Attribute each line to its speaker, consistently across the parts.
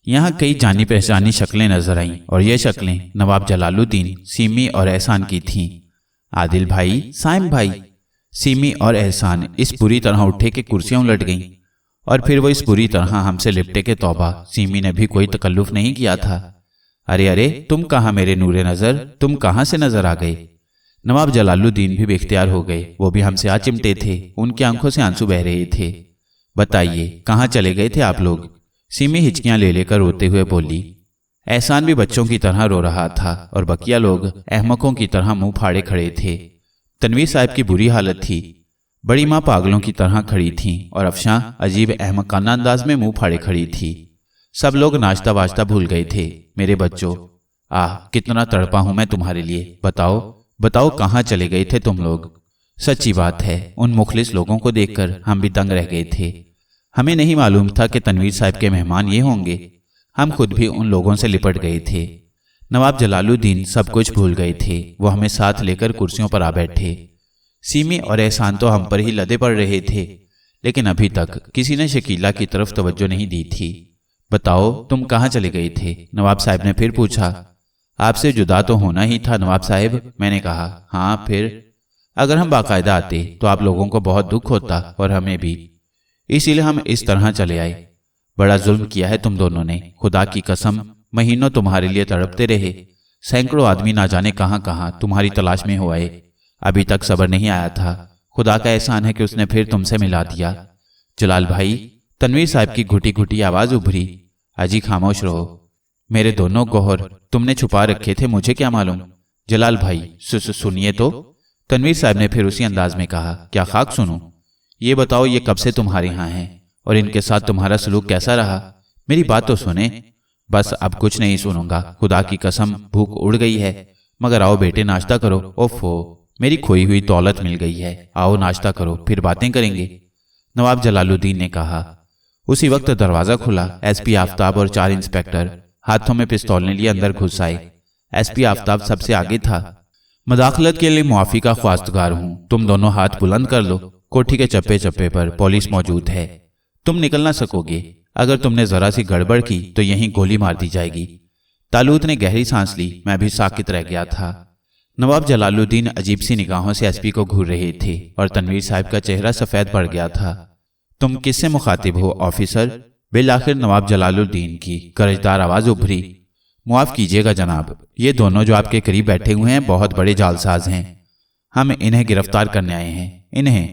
Speaker 1: یہاں کئی جانی پہچانی شکلیں نظر آئیں اور یہ شکلیں نواب جلال الدین، سیمی اور احسان کی تھیں۔ عادل بھائی، سائم بھائی، سیمی اور احسان اس بری طرح اٹھے کہ کرسیاں الٹ گئیں، اور پھر وہ اس بری طرح ہم سے لپٹے کہ توبہ، سیمی نے بھی کوئی تکلف نہیں کیا تھا۔ ارے ارے، تم کہاں میرے نور نظر، تم کہاں سے نظر آ گئے؟ نواب جلال الدین بھی بے اختیار ہو گئے، وہ بھی ہم سے آ چمٹے تھے، ان کی آنکھوں سے آنسو بہہ رہے تھے۔ بتائیے کہاں چلے گئے تھے آپ لوگ؟ سیمی ہچکیاں لے کر روتے ہوئے بولی۔ احسان بھی بچوں کی طرح رو رہا تھا اور بقیہ لوگ احمقوں کی طرح منہ پھاڑے کھڑے تھے۔ تنویر صاحب کی بری حالت تھی، بڑی ماں پاگلوں کی طرح کھڑی تھیں اور افشاں عجیب احمقانہ انداز میں منہ پھاڑے کھڑی تھی۔ سب لوگ ناشتہ واشتہ بھول گئے تھے۔ میرے بچوں، کتنا تڑپا ہوں میں تمہارے لیے، بتاؤ کہاں چلے گئے تھے تم لوگ؟ سچی بات ہے، ان مخلص لوگوں کو دیکھ کر ہم بھی دنگ رہ گئے تھے۔ ہمیں نہیں معلوم تھا کہ تنویر صاحب کے مہمان یہ ہوں گے، ہم خود بھی ان لوگوں سے لپٹ گئے تھے۔ نواب جلال الدین سب کچھ بھول گئے تھے، وہ ہمیں ساتھ لے کر کرسیوں پر آ بیٹھے۔ سیمی اور احسان تو ہم پر ہی لدے پڑ رہے تھے، لیکن ابھی تک کسی نے شکیلہ کی طرف توجہ نہیں دی تھی۔ بتاؤ تم کہاں چلے گئے تھے؟ نواب صاحب نے پھر پوچھا۔ آپ سے جدا تو ہونا ہی تھا نواب صاحب، میں نے کہا۔ ہاں پھر؟ اگر ہم باقاعدہ آتے تو آپ لوگوں کو بہت دکھ ہوتا اور ہمیں بھی، اسی لیے ہم اس طرح چلے آئے۔ بڑا ظلم کیا ہے تم دونوں نے، خدا کی قسم، مہینوں تمہارے لیے تڑپتے رہے، سینکڑوں آدمی نہ جانے کہاں کہاں تمہاری تلاش میں ہو آئے، ابھی تک صبر نہیں آیا تھا۔ خدا کا احسان ہے کہ اس نے پھر تم سے ملا دیا۔ جلال بھائی، تنویر صاحب کی گھٹی گھٹی آواز ابھری۔ اجی خاموش رہو، میرے دونوں گوہر تم نے چھپا رکھے تھے، مجھے کیا معلوم؟ جلال بھائی سنیے تو، تنویر صاحب نے پھر اسی انداز میں کہا۔ کیا خاک سنوں؟ یہ بتاؤ یہ کب سے تمہارے ہاں ہیں اور ان کے ساتھ تمہارا سلوک کیسا رہا؟ میری بات تو سنیں۔ بس اب کچھ نہیں سنوں گا، خدا کی قسم بھوک اڑ گئی ہے، مگر آؤ بیٹے ناشتہ کرو۔ اوفو، میری کھوئی ہوئی دولت مل گئی ہے، آؤ ناشتہ کرو پھر باتیں کریں گے، نواب جلال الدین نے کہا۔ اسی وقت دروازہ کھلا، ایس پی آفتاب اور 4 انسپکٹر ہاتھوں میں پستولیں لیے اندر گھس آئے۔ ایس پی آفتاب سب سے آگے تھا۔ مداخلت کے لیے معافی کا خواستگار ہوں، تم دونوں ہاتھ بلند کر لو، کوٹھی کے چپے چپے پر پولیس موجود ہے، تم نکل نہ سکو گے، اگر تم نے ذرا سی گڑبڑ کی تو یہیں گولی مار دی جائے گی۔ تالوت نے گہری سانس لی، میں بھی ساکت رہ گیا تھا۔ نواب جلال الدین عجیب سی نگاہوں سے ایس پی کو گھور رہے تھے اور تنویر صاحب کا چہرہ سفید پڑ گیا تھا۔ تم کس سے مخاطب ہو آفیسر؟ بالآخر نواب جلال الدین کی گرجدار آواز ابھری۔ معاف کیجیے گا جناب، یہ دونوں جو آپ کے قریب بیٹھے ہوئے ہیں بہت بڑے جعلساز ہیں، ہم انہیں گرفتار کرنے آئے ہیں۔ انہیں؟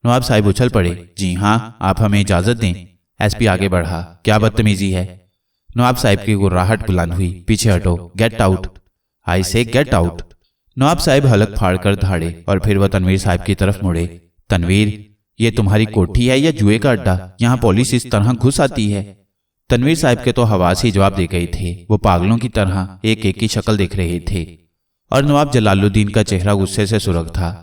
Speaker 1: نواب صاحب اچھل پڑے۔ جی ہاں، آپ ہمیں اجازت دیں۔ ایس پی آگے بڑھا۔ کیا بدتمیزی ہے؟ نواب صاحب کی گراہٹ بلند ہوئی۔ پیچھے ہٹو، گیٹ آؤٹ، آئی سے گیٹ آؤٹ۔ نواب صاحب حلق پھاڑ کر دھاڑے اور پھر وہ تنویر صاحب کی طرف مڑے۔ تنویر، یہ تمہاری کوٹھی ہے یا جوئے کا اڈا؟ یہاں پولیس اس طرح گھس آتی ہے؟ تنویر صاحب کے تو حواس ہی جواب دے گئے تھے، وہ پاگلوں کی طرح ایک ایک کی شکل دیکھ رہے تھے اور نواب جلال الدین کا چہرہ غصے سے سرخ تھا۔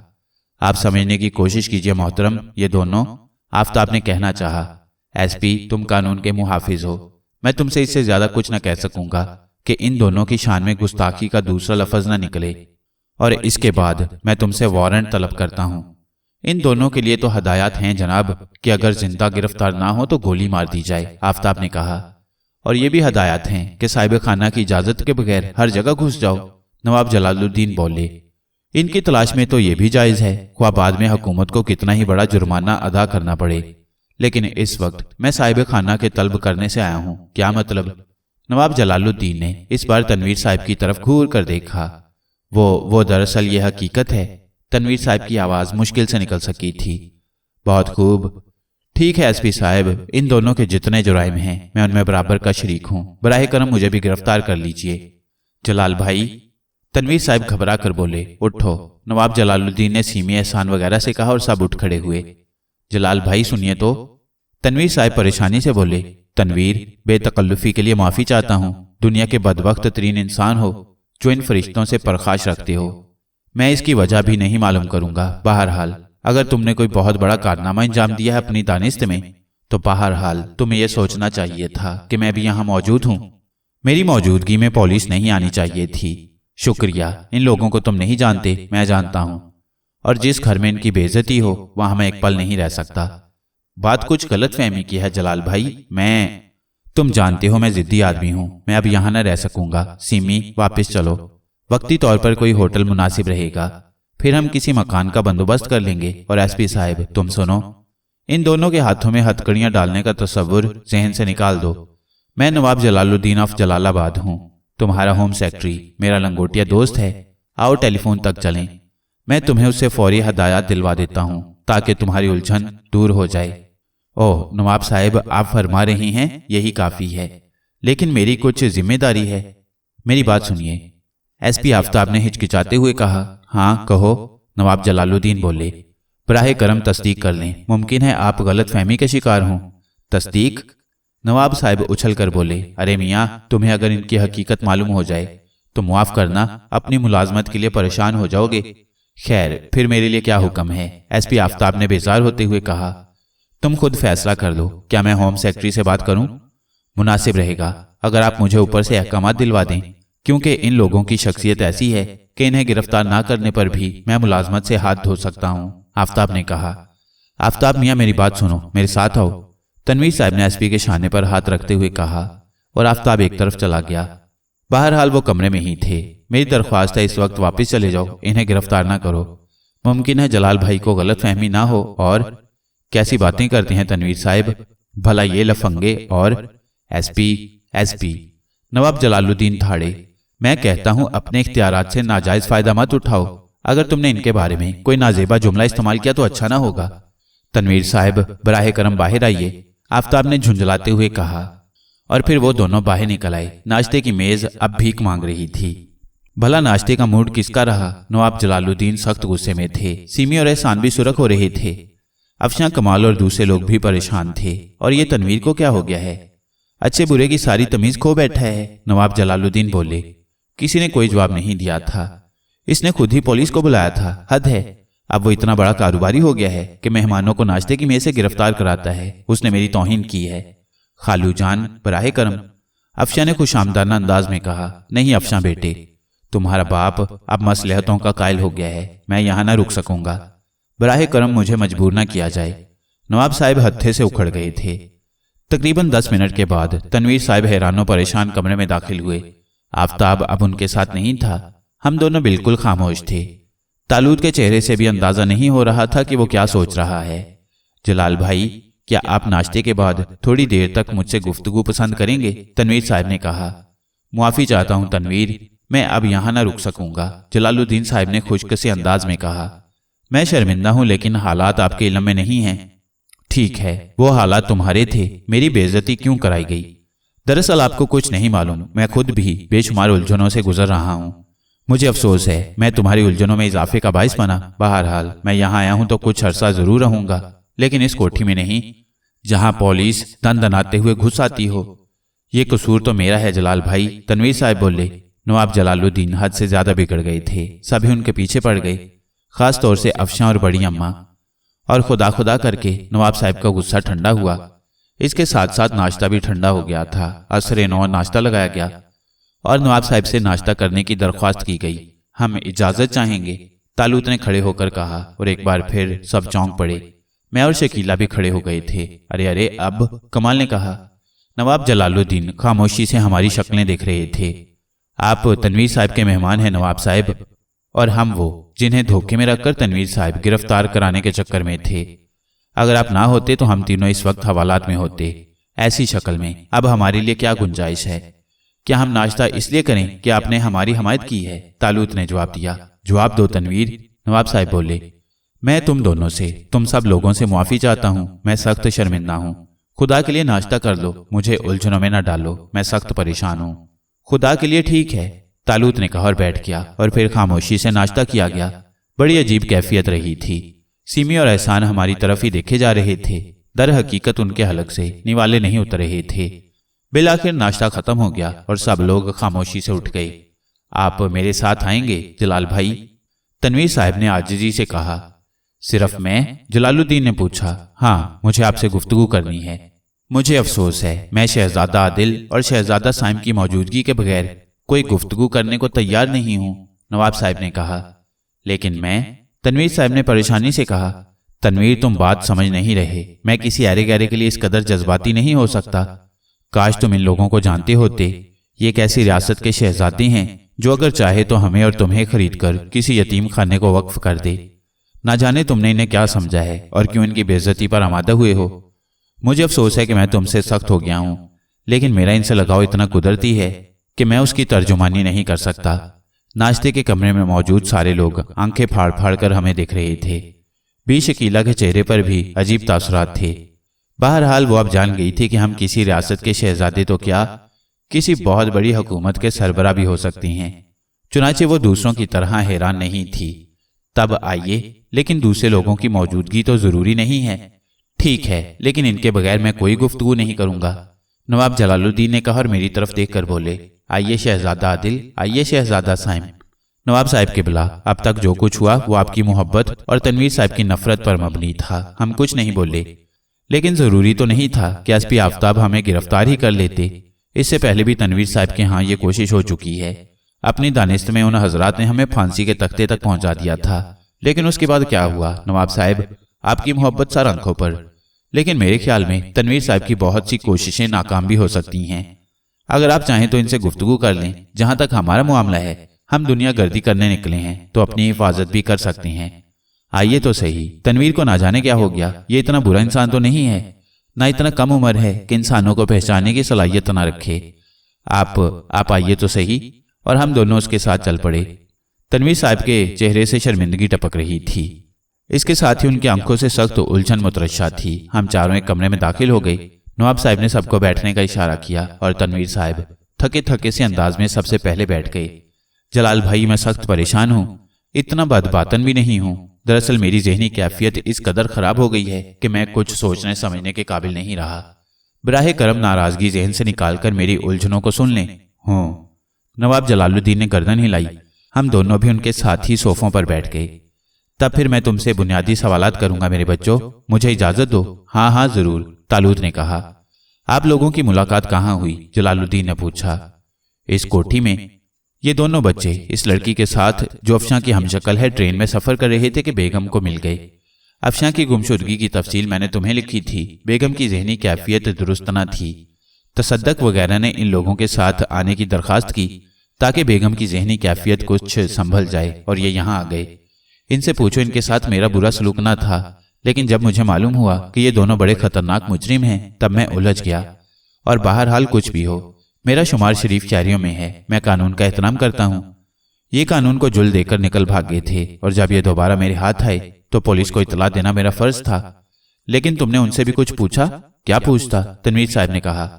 Speaker 1: آپ سمجھنے کی کوشش کیجئے محترم، یہ دونوں، آفتاب نے کہنا چاہا۔ ایس پی، تم قانون کے محافظ ہو، میں تم سے اس سے زیادہ کچھ نہ کہہ سکوں گا کہ ان دونوں کی شان میں گستاخی کا دوسرا لفظ نہ نکلے، اور اس کے بعد میں تم سے وارنٹ طلب کرتا ہوں۔ ان دونوں کے لیے تو ہدایات ہیں جناب کہ اگر زندہ گرفتار نہ ہو تو گولی مار دی جائے، آفتاب نے کہا۔ اور یہ بھی ہدایات ہیں کہ صاحب خانہ کی اجازت کے بغیر ہر جگہ گھس جاؤ، نواب جلال الدین بولے۔ ان کی تلاش میں تو یہ بھی جائز ہے، خواہ بعد میں حکومت کو کتنا ہی بڑا جرمانہ ادا کرنا پڑے، لیکن اس وقت میں صاحب خانہ کے طلب کرنے سے آیا ہوں۔ کیا مطلب؟ نواب جلال الدین نے اس بار تنویر صاحب کی طرف گھور کر دیکھا۔ وہ دراصل یہ حقیقت ہے، تنویر صاحب کی آواز مشکل سے نکل سکی تھی۔ بہت خوب، ٹھیک ہے ایس پی صاحب، ان دونوں کے جتنے جرائم ہیں میں ان میں برابر کا شریک ہوں، براہ کرم مجھے بھی گرفتار کر لیجئے۔ جلال بھائی، تنویر صاحب گھبرا کر بولے۔ اٹھو، نواب جلال الدین نے سیمی احسان وغیرہ سے کہا اور سب اٹھ کھڑے ہوئے۔ جلال بھائی سنیے تو، تنویر صاحب پریشانی سے بولے۔ تنویر، بے تکلفی کے لیے معافی چاہتا ہوں، دنیا کے بدبخت ترین انسان ہو جو ان فرشتوں سے پرخاش رکھتے ہو، میں اس کی وجہ بھی نہیں معلوم کروں گا۔ بہرحال اگر تم نے کوئی بہت بڑا کارنامہ انجام دیا ہے اپنی دانست میں، تو بہرحال تمہیں یہ سوچنا چاہیے تھا کہ میں بھی یہاں موجود ہوں۔ میری موجودگی میں پولیس نہیں آنی چاہیے تھی۔ شکریہ، ان لوگوں کو تم نہیں جانتے، میں جانتا ہوں، اور جس گھر میں ان کی بے عزتی ہو وہاں میں ایک پل نہیں رہ سکتا۔ بات کچھ غلط فہمی کی ہے جلال بھائی، میں تم جانتے ہو میں ضدی آدمی ہوں، میں اب یہاں نہ رہ سکوں گا۔ سیمی واپس چلو، وقتی طور پر کوئی ہوٹل مناسب رہے گا، پھر ہم کسی مکان کا بندوبست کر لیں گے۔ اور ایس پی صاحب تم سنو، ان دونوں کے ہاتھوں میں ہتھکڑیاں ڈالنے کا تصور ذہن سے نکال دو۔ میں نواب جلال الدین آف جلال آباد ہوں، تمہارا ہوم سیکرٹری میرا لنگوٹیا دوست ہے۔ آؤ ٹیلی فون تک چلیں، میں تمہیں اس سے فوری ہدایات دلوا دیتا ہوں تاکہ تمہاری الجھن دور ہو جائے۔ اوہ نواب صاحب، آپ فرما رہی ہیں یہی کافی ہے، لیکن میری کچھ ذمہ داری ہے۔ میری بات سنیے، ایس پی آفتاب نے ہچکچاتے ہوئے کہا۔ ہاں کہو، نواب جلال الدین بولے۔ براہ کرم تصدیق کر لیں، ممکن ہے آپ غلط فہمی کے شکار ہوں۔ تصدیق؟ نواب صاحب اچھل کر بولے۔ ارے میاں، تمہیں اگر ان کی حقیقت معلوم ہو جائے تو معاف کرنا، اپنی ملازمت کے لیے پریشان ہو جاؤ گے۔ خیر، پھر میرے لیے کیا حکم ہے؟ ایس پی آفتاب نے بیزار ہوتے ہوئے کہا۔ تم خود فیصلہ کر لو، کیا میں ہوم سیکرٹری سے بات کروں؟ مناسب رہے گا اگر آپ مجھے اوپر سے احکامات دلوا دیں، کیونکہ ان لوگوں کی شخصیت ایسی ہے کہ انہیں گرفتار نہ کرنے پر بھی میں ملازمت سے ہاتھ دھو سکتا ہوں، آفتاب نے کہا۔ آفتاب میاں میری بات سنو، میرے ساتھ آؤ، تنویر صاحب نے ایس پی کے شانے پر ہاتھ رکھتے ہوئے کہا، اور آفتاب ایک طرف چلا گیا۔ بہرحال وہ کمرے میں ہی تھے۔ میری درخواست ہے اس وقت واپس چلے جاؤ، انہیں گرفتار نہ کرو۔ ممکن ہے جلال بھائی کو غلط فہمی نہ ہو۔ اور کیسی باتیں کرتے ہیں تنویر صاحب، بھلا یہ لفنگے اور ایس پی نواب جلال الدین دھاڑے۔ میں کہتا ہوں اپنے اختیارات سے ناجائز فائدہ مت اٹھاؤ۔ اگر تم نے ان کے بارے میں کوئی نازیبا جملہ استعمال کیا تو اچھا نہ ہوگا۔ تنویر صاحب براہ کرم باہر آئیے، آفتاب نے جھنجھلاتے ہوئے کہا، اور پھر وہ دونوں باہر نکل آئے۔ ناشتے کی میز اب بھیک مانگ رہی تھی۔ بھلا ناشتے کا موڈ کس کا رہا؟ نواب جلال الدین سخت غصے میں تھے، سیمی اور احسان بھی سرخ ہو رہے تھے، افشاں کمال اور دوسرے لوگ بھی پریشان تھے۔ اور یہ تنویر کو کیا ہو گیا ہے؟ اچھے برے کی ساری تمیز کھو بیٹھا ہے۔ نواب جلال الدین بولے۔ کسی نے کوئی جواب نہیں دیا تھا۔ اس نے خود ہی پولیس کو بلایا تھا، حد ہے۔ اب وہ اتنا بڑا کاروباری ہو گیا ہے کہ مہمانوں کو ناشتے کی میز سے گرفتار کراتا ہے۔ اس نے میری توہین کی ہے۔ خالو جان براہ کرم، افشاں نے خوش آمدانہ انداز میں کہا۔ نہیں افشاں بیٹے، تمہارا باپ اب مصلحتوں کا قائل ہو گیا ہے، میں یہاں نہ رک سکوں گا، براہ کرم مجھے مجبور نہ کیا جائے۔ نواب صاحب ہتھے سے اکھڑ گئے تھے۔ تقریباً 10 منٹ کے بعد تنویر صاحب حیران و پریشان کمرے میں داخل ہوئے۔ آفتاب اب ان کے ساتھ نہیں تھا۔ ہم دونوں بالکل خاموش تھے۔ طالوت کے چہرے سے بھی اندازہ نہیں ہو رہا تھا کہ وہ کیا سوچ رہا ہے۔ جلال بھائی، کیا آپ ناشتے کے بعد تھوڑی دیر تک مجھ سے گفتگو پسند کریں گے؟ تنویر صاحب نے کہا۔ معافی چاہتا ہوں تنویر، میں اب یہاں نہ رک سکوں گا، جلال الدین صاحب نے خشک سے انداز میں کہا۔ میں شرمندہ ہوں، لیکن حالات آپ کے علم میں نہیں ہیں۔ ٹھیک ہے، وہ حالات تمہارے تھے، میری بے عزتی کیوں کرائی گئی؟ دراصل آپ کو کچھ نہیں معلوم، میں خود بھی بے شمار الجھنوں سے گزر رہا ہوں۔ مجھے افسوس ہے میں تمہاری الجھنوں میں اضافے کا باعث بنا۔ بہرحال میں یہاں آیا ہوں تو کچھ عرصہ ضرور رہوں گا، لیکن اس کوٹھی میں نہیں جہاں پولیس دن دناتے ہوئے گھس آتی ہو۔ یہ قصور تو میرا ہے جلال بھائی، تنویر صاحب بولے۔ نواب جلال الدین حد سے زیادہ بگڑ گئے تھے، سبھی ان کے پیچھے پڑ گئے، خاص طور سے افشاں اور بڑی اماں۔ اور خدا خدا کر کے نواب صاحب کا غصہ ٹھنڈا ہوا۔ اس کے ساتھ ساتھ ناشتہ بھی ٹھنڈا ہو گیا تھا۔ عصر نو ناشتہ لگایا گیا اور نواب صاحب سے ناشتہ کرنے کی درخواست کی گئی۔ ہم اجازت چاہیں گے، طالوت نے کھڑے ہو کر کہا، اور ایک بار پھر سب چونک پڑے۔ میں اور شکیلہ بھی کھڑے ہو گئے تھے۔ ارے اب، کمال نے کہا۔ نواب جلال الدین خاموشی سے ہماری شکلیں دیکھ رہے تھے۔ آپ تنویر صاحب کے مہمان ہیں نواب صاحب، اور ہم وہ جنہیں دھوکے میں رکھ کر تنویر صاحب گرفتار کرانے کے چکر میں تھے۔ اگر آپ نہ ہوتے تو ہم تینوں اس وقت حوالات میں ہوتے۔ ایسی شکل میں اب ہمارے لیے کیا گنجائش ہے؟ کیا ہم ناشتہ اس لیے کریں کہ آپ نے ہماری حمایت کی ہے؟ طالوت نے جواب دیا۔ جواب دو تنویر، نواب صاحب بولے۔ میں تم دونوں سے، تم سب لوگوں سے معافی چاہتا ہوں، میں سخت شرمندہ ہوں۔ خدا کے لیے ناشتہ کر لو، مجھے الجھنوں میں نہ ڈالو، میں سخت پریشان ہوں۔ خدا کے لیے ٹھیک ہے، طالوت نے کہا اور بیٹھ گیا، اور پھر خاموشی سے ناشتہ کیا گیا۔ بڑی عجیب کیفیت رہی تھی۔ سیمی اور احسان ہماری طرف ہی دیکھے جا رہے تھے، در حقیقت ان کے حلق سے نوالے نہیں اتر رہے تھے۔ بالآخر ناشتہ ختم ہو گیا اور سب لوگ خاموشی سے اٹھ گئے۔ آپ میرے ساتھ آئیں گے جلال بھائی؟ تنویر صاحب نے عاجزی سے کہا۔ صرف میں؟ جلال الدین نے پوچھا۔ ہاں، مجھے آپ سے گفتگو کرنی ہے۔ مجھے افسوس ہے، میں شہزادہ عادل اور شہزادہ سائم کی موجودگی کے بغیر کوئی گفتگو کرنے کو تیار نہیں ہوں، نواب صاحب نے کہا۔ لیکن میں، تنویر صاحب نے پریشانی سے کہا۔ تنویر تم بات سمجھ نہیں رہے، میں کسی ایرے گیرے کے لیے اس قدر جذباتی نہیں ہو سکتا۔ کاش تم ان لوگوں کو جانتے ہوتے، یہ ایک ایسی ریاست کے شہزادے ہیں جو اگر چاہے تو ہمیں اور تمہیں خرید کر کسی یتیم خانے کو وقف کر دے۔ نہ جانے تم نے انہیں کیا سمجھا ہے اور کیوں ان کی بے عزتی پر آمادہ ہوئے ہو۔ مجھے افسوس ہے کہ میں تم سے سخت ہو گیا ہوں، لیکن میرا ان سے لگاؤ اتنا قدرتی ہے کہ میں اس کی ترجمانی نہیں کر سکتا۔ ناشتے کے کمرے میں موجود سارے لوگ آنکھیں پھاڑ پھاڑ کر ہمیں دیکھ رہے تھے۔ بی شکیلہ کے چہرے پر بھی عجیب تاثرات تھے۔ بہرحال وہ اب جان گئی تھی کہ ہم کسی ریاست کے شہزادے تو کیا، کسی بہت بڑی حکومت کے سربراہ بھی ہو سکتی ہیں۔ چنانچہ وہ دوسروں کی طرح حیران نہیں تھی۔ تب آئیے، لیکن دوسرے لوگوں کی موجودگی تو ضروری نہیں ہے۔ ٹھیک ہے، لیکن ان کے بغیر میں کوئی گفتگو نہیں کروں گا، نواب جلال الدین نے کہا اور میری طرف دیکھ کر بولے، آئیے شہزادہ عادل، آئیے شہزادہ سائم۔ نواب صاحب قبلہ، اب تک جو کچھ ہوا وہ آپ کی محبت اور تنویر صاحب کی نفرت پر مبنی تھا۔ ہم کچھ نہیں بولے، لیکن ضروری تو نہیں تھا کہ حسبِ آفتاب ہمیں گرفتار ہی کر لیتے۔ اس سے پہلے بھی تنویر صاحب کے ہاں یہ کوشش ہو چکی ہے۔ اپنی دانست میں ان حضرات نے ہمیں پھانسی کے تختے تک پہنچا دیا تھا، لیکن اس کے بعد کیا ہوا نواب صاحب؟ آپ کی محبت سر آنکھوں پر، لیکن میرے خیال میں تنویر صاحب کی بہت سی کوششیں ناکام بھی ہو سکتی ہیں۔ اگر آپ چاہیں تو ان سے گفتگو کر لیں۔ جہاں تک ہمارا معاملہ ہے، ہم دنیا گردی کرنے نکلے ہیں تو اپنی حفاظت بھی کر سکتے ہیں۔ آئیے تو صحیح، تنویر کو نہ جانے کیا ہو گیا، یہ اتنا برا انسان تو نہیں ہے، نہ اتنا کم عمر ہے کہ انسانوں کو پہچاننے کی صلاحیت نہ رکھے۔ آپ آئیے تو صحیح، اور ہم دونوں اس کے ساتھ چل پڑے۔ تنویر صاحب کے چہرے سے شرمندگی ٹپک رہی تھی، اس کے ساتھ ہی ان کی آنکھوں سے سخت الجھن مترشح تھی۔ ہم چاروں ایک کمرے میں داخل ہو گئے۔ نواب صاحب نے سب کو بیٹھنے کا اشارہ کیا اور تنویر صاحب تھکے تھکے سے انداز میں سب سے پہلے بیٹھ گئے۔ جلال بھائی، میں سخت پریشان ہوں، اتنا بدباطن بھی نہیں ہوں۔ دراصل میری ذہنی کیفیت اس قدر خراب ہو گئی ہے کہ میں کچھ سوچنے سمجھنے کے قابل نہیں رہا۔ براہ کرم ناراضگی ذہن سے نکال کر میری الجھنوں کو سن لیں۔ نواب جلال الدین نے گردن ہلائی۔ ہم دونوں بھی ان کے ساتھ ہی صوفوں پر بیٹھ گئے۔ تب پھر میں تم سے بنیادی سوالات کروں گا میرے بچوں، مجھے اجازت دو۔ ہاں ضرور، طالوت نے کہا۔ آپ لوگوں کی ملاقات کہاں ہوئی؟ جلال الدین نے پوچھا۔ اس کوٹھی میں۔ یہ دونوں بچے اس لڑکی کے ساتھ جو افشاں کی ہمشکل ہے ٹرین میں سفر کر رہے تھے کہ بیگم کو مل گئے۔ افشاں کی گمشدگی کی تفصیل میں نے تمہیں لکھی تھی۔ بیگم کی ذہنی کیفیت درست نہ تھی۔ تصدق وغیرہ نے ان لوگوں کے ساتھ آنے کی درخواست کی تاکہ بیگم کی ذہنی کیفیت کچھ سنبھل جائے، اور یہ یہاں آ گئے۔ ان سے پوچھو ان کے ساتھ میرا برا سلوک نہ تھا، لیکن جب مجھے معلوم ہوا کہ یہ دونوں بڑے خطرناک مجرم ہیں تب میں الجھ گیا۔ اور بہرحال کچھ بھی ہو، میرا شمار شریف شہریوں میں ہے، میں قانون کا احترام کرتا ہوں۔ یہ قانون کو جل دے کر نکل بھاگ گئے تھے، اور جب یہ دوبارہ میرے ہاتھ آئے تو پولیس کو اطلاع دینا میرا فرض تھا۔ لیکن تم نے ان سے بھی کچھ پوچھا؟ کیا پوچھتا؟ تنویر صاحب نے کہا۔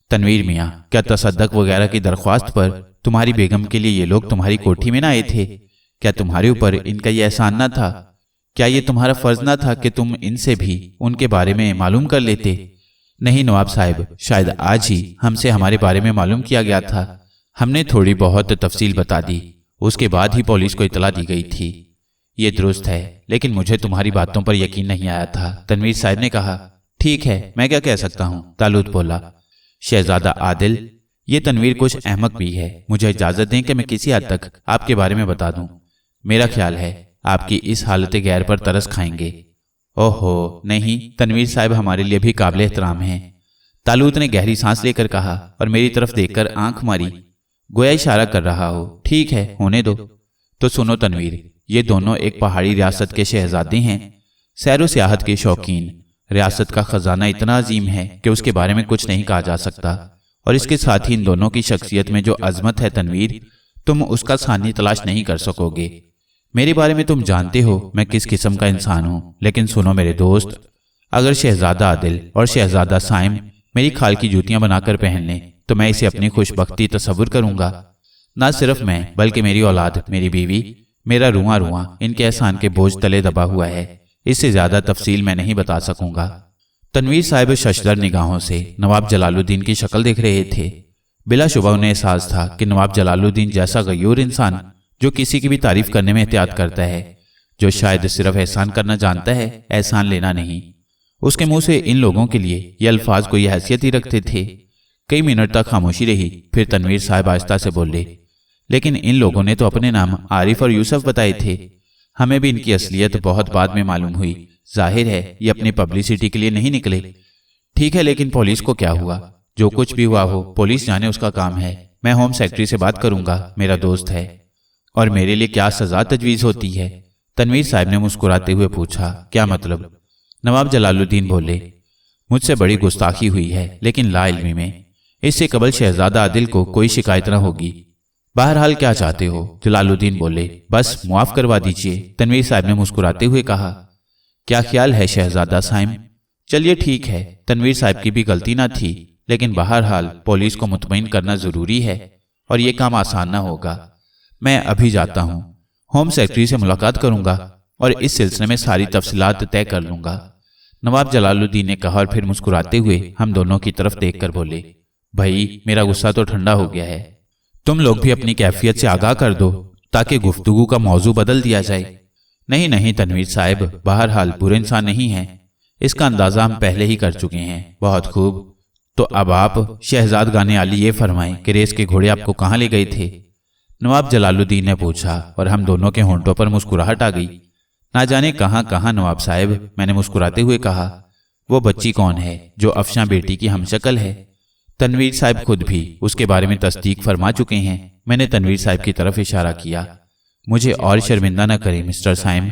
Speaker 1: تنویر میاں، کیا تصدق وغیرہ کی درخواست پر تمہاری بیگم کے لیے یہ لوگ تمہاری کوٹھی میں نہ آئے تھے؟ کیا تمہارے اوپر ان کا یہ احسان نہ تھا؟ کیا یہ تمہارا فرض نہ تھا کہ تم ان سے بھی ان کے بارے میں معلوم کر لیتے؟ نہیں نواب صاحب، شاید آج ہی ہم سے ہمارے بارے میں معلوم کیا گیا تھا۔ ہم نے تھوڑی بہت تفصیل بتا دی، اس کے بعد ہی پولیس کو اطلاع دی گئی تھی۔ یہ درست ہے، لیکن مجھے تمہاری باتوں پر یقین نہیں آیا تھا، تنویر صاحب نے کہا۔ ٹھیک ہے، میں کیا کہہ سکتا ہوں؟ طالوت بولا۔ شہزادہ عادل، یہ تنویر کچھ احمق بھی ہے، مجھے اجازت دیں کہ میں کسی حد تک آپ کے بارے میں بتا دوں۔ میرا خیال ہے آپ کی اس حالت غیر پر ترس کھائیں گے۔ اوہو نہیں، تنویر صاحب ہمارے لیے بھی قابل احترام ہیں۔ طالوت نے گہری سانس لے کر کہا اور میری طرف دیکھ کر آنکھ ماری، گویا اشارہ کر رہا ہو۔ ٹھیک ہے، ہونے دو۔ تو سنو تنویر، یہ دونوں ایک پہاڑی ریاست کے شہزادے ہیں، سیر و سیاحت کے شوقین۔ ریاست کا خزانہ اتنا عظیم ہے کہ اس کے بارے میں کچھ نہیں کہا جا سکتا، اور اس کے ساتھ ہی ان دونوں کی شخصیت میں جو عظمت ہے تنویر، تم اس کا ثانی تلاش نہیں کر سکو گے۔ میرے بارے میں تم جانتے ہو میں کس قسم کا انسان ہوں، لیکن سنو میرے دوست، اگر شہزادہ عادل اور شہزادہ سائم میری کھال کی جوتیاں بنا کر پہن لیں تو میں اسے اپنی خوش بختی تصور کروں گا۔ نہ صرف میں بلکہ میری اولاد، میری بیوی، میرا رواں رواں ان کے احسان کے بوجھ تلے دبا ہوا ہے۔ اس سے زیادہ تفصیل میں نہیں بتا سکوں گا۔ تنویر صاحب ششدر نگاہوں سے نواب جلال الدین کی شکل دیکھ رہے تھے۔ بلا شبہ انہیں احساس تھا کہ نواب جلال الدین جیسا غیور انسان جو کسی کی بھی تعریف کرنے میں احتیاط کرتا ہے، جو شاید صرف احسان کرنا جانتا ہے، احسان لینا نہیں، اس کے منہ سے ان لوگوں کے لیے یہ الفاظ کوئی حیثیت ہی رکھتے تھے۔ کئی منٹ تک خاموشی رہی، پھر تنویر صاحب آہستہ سے بولے، لیکن ان لوگوں نے تو اپنے نام عارف اور یوسف بتائے تھے، ہمیں بھی ان کی اصلیت بہت بعد میں معلوم ہوئی۔ ظاہر ہے یہ اپنی پبلسٹی کے لیے نہیں نکلے۔ ٹھیک ہے، لیکن پولیس کو کیا ہوا؟ जो कुछ भी हुआ हो पुलिस जाने, उसका काम है। मैं होम सेक्रेटरी से बात करूंगा, मेरा दोस्त है। और मेरे लिए क्या सजा तजवीज़ होती है? तनवीर साहब ने मुस्कुराते हुए पूछा। क्या मतलब? नवाब जलालुद्दीन बोले, मुझसे बड़ी गुस्ताखी हुई है, लेकिन लाइल्मी में। इससे कबल शहजादा आदिल को कोई शिकायत न होगी। बहरहाल क्या चाहते हो? जलालुद्दीन बोले, बस मुआफ करवा दीजिए। तनवीर साहब ने मुस्कुराते हुए कहा। क्या ख्याल है शहजादा साइम? चलिए ठीक है, तनवीर साहब की भी गलती न थी, लेकिन बहरहाल पुलिस को मुतमईन करना जरूरी है और ये काम आसान ना होगा। मैं अभी जाता हूँ, होम सेक्रेटरी से मुलाकात करूंगा और इस सिलसिले में सारी तफसीलात तय कर लूंगा। नवाब जलालुद्दीन ने कहा और फिर मुस्कुराते हुए हम दोनों की तरफ देखकर बोले, भाई मेरा गुस्सा तो ठंडा हो गया है। तुम लोग भी अपनी कैफियत से आगाह कर दो ताकि गुफ्तगू का मौजू बदल दिया जाए। नहीं नहीं तनवीर साहब, बहरहाल बुरे इंसान नहीं हैं, इसका अंदाजा हम पहले ही कर चुके हैं। बहुत खूब, तो अब आप शहजाद गाने आली ये फरमाएं कि रेस के घोड़े आपको कहाँ ले गए थे? नवाब जलालुद्दीन ने पूछा और हम दोनों के होंठों पर मुस्कुराहट आ गई। ना जाने कहाँ कहाँ नवाब साहब, मैंने मुस्कुराते हुए कहा। वो बच्ची कौन है जो अफशां बेटी की हमशक्ल है? तनवीर साहब खुद भी उसके बारे में तस्दीक फरमा चुके हैं। मैंने तनवीर साहब की तरफ इशारा किया। मुझे और शर्मिंदा न करें मिस्टर साइम,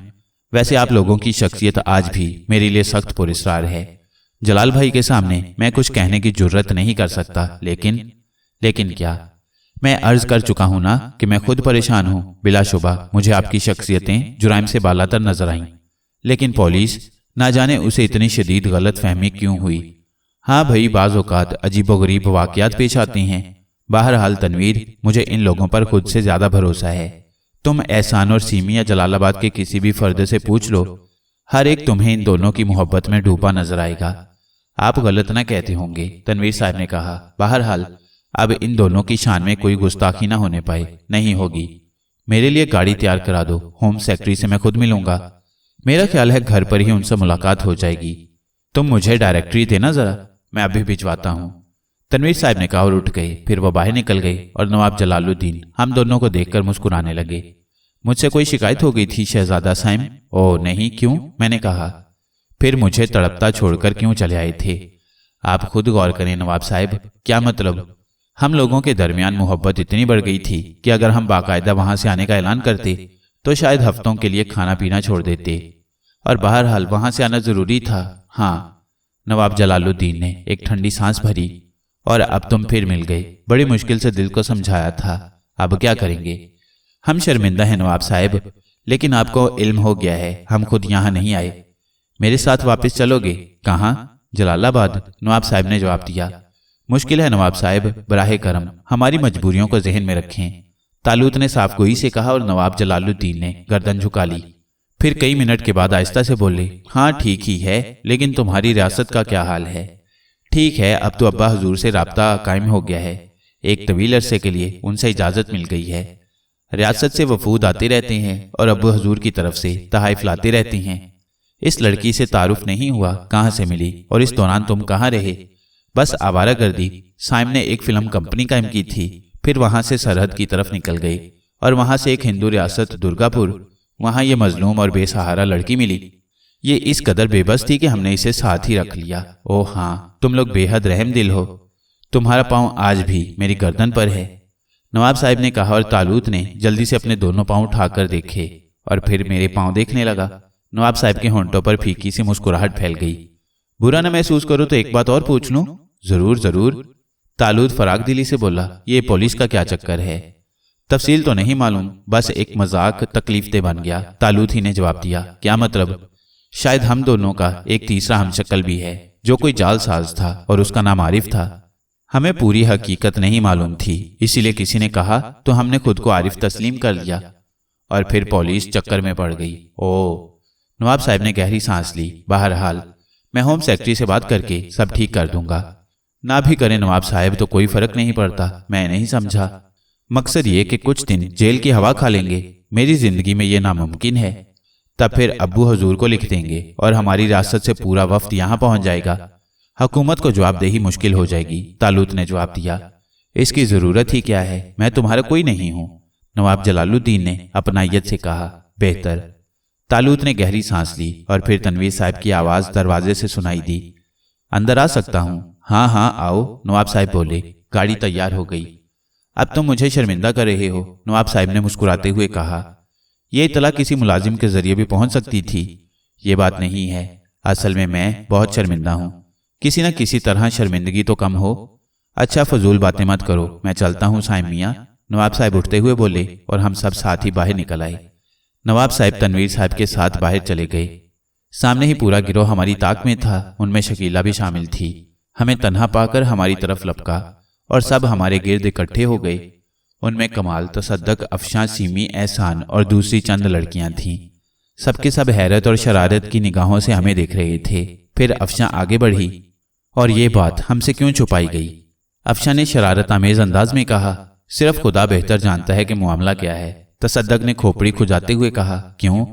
Speaker 1: वैसे आप लोगों की शख्सियत आज भी मेरे लिए सख्त पुरस्कार है। जलाल भाई के सामने मैं कुछ कहने की जुर्रत नहीं कर सकता, लेकिन क्या? मैं अर्ज कर चुका हूं ना कि मैं खुद परेशान हूं। बिलाशुबा मुझे आपकी शख्सियतें जुराइम से बालातर नजर आईं, लेकिन पुलिस ना जाने उसे इतनी शदीद गलत फहमी क्यों हुई। हाँ भाई, बाज़ औक़ात अजीबोगरीब वाक़यात पेश आते हैं। बहरहाल तनवीर, मुझे इन लोगों पर खुद से ज़्यादा भरोसा है। तुम एहसान और सीमी या जलालाबाद के किसी भी फर्द से पूछ लो, हर एक तुम्हें इन दोनों की मोहब्बत में डूबा नजर आएगा। आप गलत न कहते होंगे, तनवीर साहब ने कहा। बहरहाल अब इन दोनों की शान में कोई गुस्ताखी ना होने पाए। नहीं होगी। मेरे लिए गाड़ी तैयार करा दो, होम सेक्रेटरी से मैं खुद मिलूंगा। मेरा ख्याल है घर पर ही उनसे मुलाकात हो जाएगी। तुम मुझे डायरेक्टरी देना जरा, मैं अभी भिजवाता हूँ। तनवीर साहब ने कहा और उठ गए। फिर वो बाहर निकल गए और नवाब जलालुद्दीन हम दोनों को देखकर मुस्कुराने लगे। मुझसे कोई शिकायत हो गई थी शहजादा साइम? ओह नहीं, क्यों? मैंने कहा। फिर मुझे तड़पता छोड़कर क्यों चले आए थे? आप खुद गौर करें नवाब साहब। क्या मतलब? हम लोगों के दरमियान मोहब्बत इतनी बढ़ गई थी कि अगर हम बाकायदा वहां से आने का ऐलान करते तो शायद हफ्तों के लिए खाना पीना छोड़ देते, और बहरहाल वहां से आना जरूरी था। हाँ, नवाब जलालुद्दीन ने एक ठंडी सांस भरी। और अब तुम फिर मिल गए। बड़ी मुश्किल से दिल को समझाया था, अब क्या करेंगे? हम शर्मिंदा हैं नवाब साहब, लेकिन आपको इल्म हो गया है हम खुद यहाँ नहीं आए। मेरे साथ वापस चलोगे? कहाँ? जलालाबाद, नवाब साहब ने जवाब दिया। मुश्किल है नवाब साहब, बराहे करम हमारी मजबूरियों को जहन में रखें, तालूत ने साफगोई से कहा और नवाब जलालुद्दीन ने गर्दन झुका ली। फिर कई मिनट के बाद आहिस्ता से बोले, हाँ ठीक ही है, लेकिन तुम्हारी रियासत का क्या हाल है? ठीक है, अब तो अब्बा हुजूर से राब्ता कायम हो गया है। एक तवील अरसे के लिए उनसे इजाजत मिल गई है। रियासत से वफूद आते रहते हैं और अब्बा हुजूर की तरफ से तहाइफ लाते रहते हैं। इस लड़की से तारुफ नहीं हुआ, कहाँ से मिली और इस दौरान तुम कहाँ रहे? बस आवारागर्दी। साइम ने एक फिल्म कंपनी कायम की थी, फिर वहां से सरहद की तरफ निकल गई और वहां से एक हिंदू रियासत दुर्गापुर, वहां ये मजलूम और बेसहारा लड़की मिली। ये इस कदर बेबस थी कि हमने इसे साथ ही रख लिया। ओह हाँ, तुम लोग बेहद रहम दिल हो। तुम्हारा पाँव आज भी मेरी गर्दन पर है, नवाब साहब ने कहा और तालूत ने जल्दी से अपने दोनों पाँव उठाकर देखे और फिर मेरे पाँव देखने लगा। नवाब साहब के होंठों पर फीकी सी मुस्कुराहट फैल गई। बुरा न महसूस करो तो एक बात और पूछ लूं? जरूर जरूर, तालूत फराग दिली से बोला। ये पुलिस का क्या चक्कर है? तफसील तो नहीं मालूम, बस एक मजाक तकलीफ दे बन गया, तालूत ही ने जवाब दिया। क्या मतलब? शायद हम दोनों का एक तीसरा हमशक्ल भी है जो कोई जालसाज था और उसका नाम आरिफ था। हमें पूरी हकीकत नहीं मालूम थी, इसीलिए किसी ने कहा तो हमने खुद को आरिफ तस्लीम कर लिया और फिर पुलिस चक्कर में पड़ गई। ओह, नवाब साहब ने गहरी सांस ली। बहरहाल मैं होम सेक्रेटरी से बात करके सब ठीक कर दूंगा। ना भी करें नवाब साहब तो कोई फर्क नहीं पड़ता। मैं नहीं समझा। मकसद ये कि कुछ दिन जेल की हवा खा लेंगे। मेरी जिंदगी में ये नामुमकिन है। तब फिर अब्बू हुजूर को लिख देंगे और हमारी रियासत से पूरा वफ्द यहाँ पहुंच जाएगा। हुकूमत को जवाबदेही मुश्किल हो जाएगी, तालूत ने जवाब दिया। इसकी जरूरत ही क्या है, मैं तुम्हारा कोई नहीं हूं, नवाब जलालुद्दीन ने अपनायत से कहा। बेहतर। तालूत ने गहरी सांस ली और फिर तनवीर साहब की आवाज दरवाजे से सुनाई दी। अंदर आ सकता हूं? हाँ हाँ आओ, नवाब साहब बोले। गाड़ी तैयार हो गई। अब तुम मुझे शर्मिंदा कर रहे हो, नवाब साहब ने मुस्कुराते हुए कहा। ये इतला किसी मुलाजिम के जरिए भी पहुंच सकती थी। ये बात नहीं है, असल में मैं बहुत शर्मिंदा हूँ। किसी न किसी तरह शर्मिंदगी तो कम हो। अच्छा फजूल बातें मत करो, मैं चलता हूँ साइम मियाँ, नवाब साहब उठते हुए बोले और हम सब साथ ही बाहर निकल आए। नवाब साहब तनवीर साहब के साथ बाहर चले गए। सामने ही पूरा गिरोह हमारी ताक में था, उनमें शकीला भी शामिल थी। हमें तन्हा पाकर हमारी तरफ लपका और सब हमारे गिर्द इकट्ठे हो गए। उनमें कमाल, तसद्दक, अफशां, सीमी, एहसान और दूसरी चंद लड़कियां थीं। सबके सब हैरत और शरारत की निगाहों से हमें देख रहे थे। फिर अफशां आगे बढ़ी और ये बात हमसे क्यों छुपाई गई। अफशां ने शरारत आमेज अंदाज में कहा, सिर्फ खुदा बेहतर जानता है कि मामला क्या है। तसद्दक ने खोपड़ी खुजाते हुए कहा, क्यों,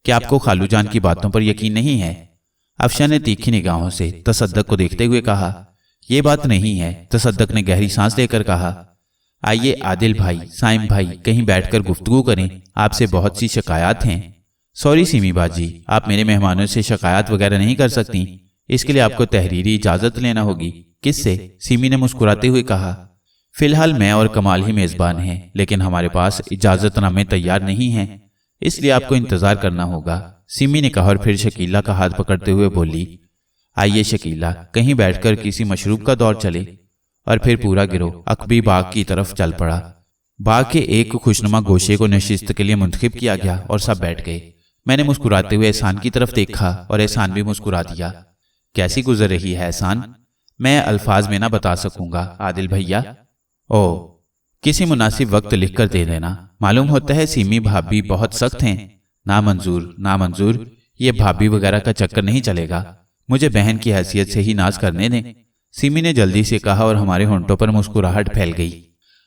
Speaker 1: क्या आपको खालू जान की बातों पर यकीन नहीं है? अफशां ने तीखी निगाहों से तसद्दक को देखते हुए कहा, यह बात नहीं है। तसद्दक ने गहरी सांस लेकर कहा, आइए आदिल भाई, साइम भाई, कहीं बैठकर गुफ्तगू करें, आपसे बहुत सी शिकायत हैं। सॉरी सीमी बाजी, आप मेरे मेहमानों से शिकायत वगैरह नहीं कर सकती, इसके लिए आपको तहरीरी इजाजत लेना होगी। किससे? सीमी ने मुस्कुराते हुए कहा, फिलहाल मैं और कमाल ही मेजबान हैं, लेकिन हमारे पास इजाजतनामे तैयार नहीं हैं, इसलिए आपको इंतजार करना होगा, सीमी ने कहा और फिर शकीला का हाथ पकड़ते हुए बोली, आइए शकीला, कहीं बैठकर किसी मशरूब का दौर चले। और फिर पूरा गिरोह अकबी बाग की तरफ चल पड़ा। बाग के एक खुशनुमा गोशे को नशिस्त के लिए मुंतखिब किया गया और सब बैठ गए। मैंने मुस्कुराते हुए एहसान की तरफ देखा और एहसान भी मुस्कुरा दिया। कैसी गुजर रही है एहसान? मैं अल्फाज में ना बता सकूंगा आदिल भैया। ओ, किसी मुनासिब वक्त लिख कर दे देना। मालूम होता है सीमी भाभी बहुत सख्त हैं। नामंजूर, नामंजूर, ये भाभी वगैरह का चक्कर नहीं चलेगा, मुझे बहन की हैसियत से ही नाज करने दें, सीमी ने जल्दी से कहा और हमारे होंठों पर मुस्कुराहट फैल गई।